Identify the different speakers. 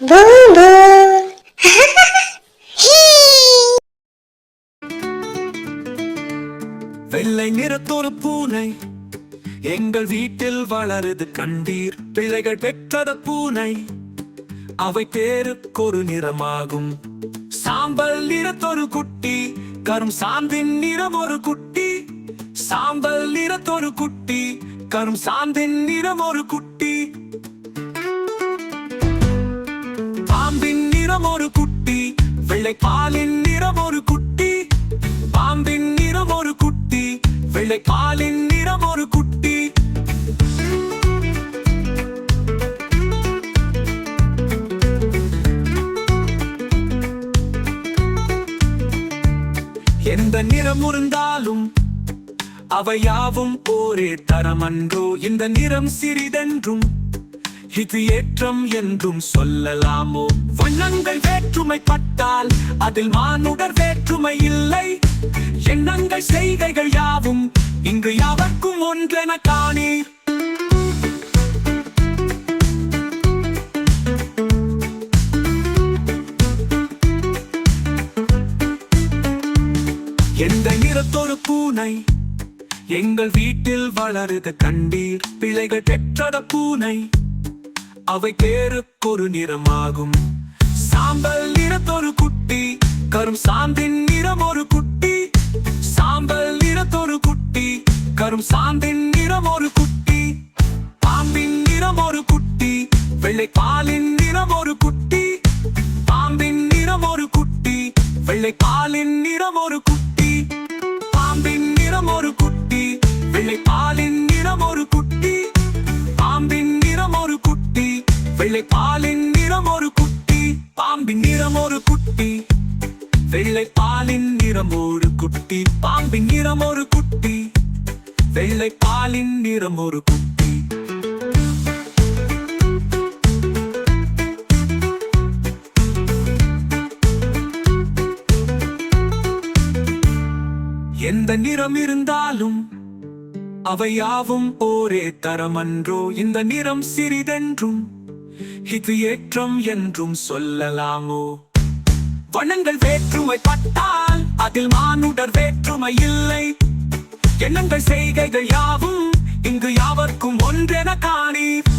Speaker 1: Boom boom.
Speaker 2: வெள்ளை நிறத்தொரு பூனை எங்கள் வீட்டில் வளருது கண்டீர். பிள்ளைகள் பெற்றது பூனை, அவை பேருக்கொரு நிறமாகும். சாம்பல் நிறத்தொரு குட்டி, கரும் சாந்தின் நிறம் ஒரு குட்டி. சாம்பல் நிறத்தொரு குட்டி, கரும் சாந்தின் நிறம் ஒரு குட்டி. பாம்பின் நிறம் ஒரு குட்டி, வெள்ளை பாலின் நிறம் ஒரு குட்டி. பாம்பின் நிறம் ஒரு குட்டி, வெள்ளை பாலின் நிறம் ஒரு குட்டி. எந்த நிறம் இருந்தாலும் அவையாவும் ஒரே தரமன்றோ. இந்த நிறம் சிறிதென்றும் இது ஏற்றம் என்றும் சொல்லலாமோ. வண்ணங்கள் வேற்றுமைப்பட்டால் அதில் மானுடர் வேற்றுமை இல்லை. எண்ணங்கள் செய்கைகள் யாவும் இங்கு யாவர்க்கும் ஒன்றென காணீர். எந்த நிறத்தொரு பூனை எங்கள் வீட்டில் வளருது கண்டீர். பிள்ளைகள் பெற்றத பூனை, அவை பேருக்கொரு நிறமாகும். சாம்பல் நிறத்தொரு குட்டி, கரும் சாந்தின் நிறம் ஒரு குட்டி. சாம்பல் நிறத்தொரு குட்டி, கரும் சாந்தின் நிறம் ஒரு குட்டி. பாம்பின் நிறம் ஒரு குட்டி, வெள்ளை பாலின் நிறம் ஒரு குட்டி. பாம்பின் நிறம் ஒரு குட்டி, வெள்ளை பாலின் நிறம் ஒரு குட்டி. பாம்பின் நிறம் ஒரு குட்டி, வெள்ளை பாலின் நிறம் ஒரு குட்டி. பாம்பின் நிறம் ஒரு குட்டி, வெள்ளை பாலின் நிறம் ஒரு குட்டி. பாம்பின் நிறம் ஒரு குட்டி, வெள்ளை பாலின் நிறம் ஒரு குட்டி. பாம்பின் நிறம் ஒரு குட்டி, வெள்ளை பாலின் நிறம் ஒரு குட்டி. எந்த நிறம் இருந்தாலும் அவையாவும் ஒரே தரமன்றோ. இந்த நிறம் சிறிதென்றும் இது ஏற்றம் என்றும் சொல்லலாமோ. வண்ணங்கள் வேற்றுமைப்பட்டால் அதில் மானுடர் வேற்றுமை இல்லை. எண்ணங்கள் செய்கைகள் யாவும் இங்கு யாவர்க்கும் ஒன்றென காணீர்.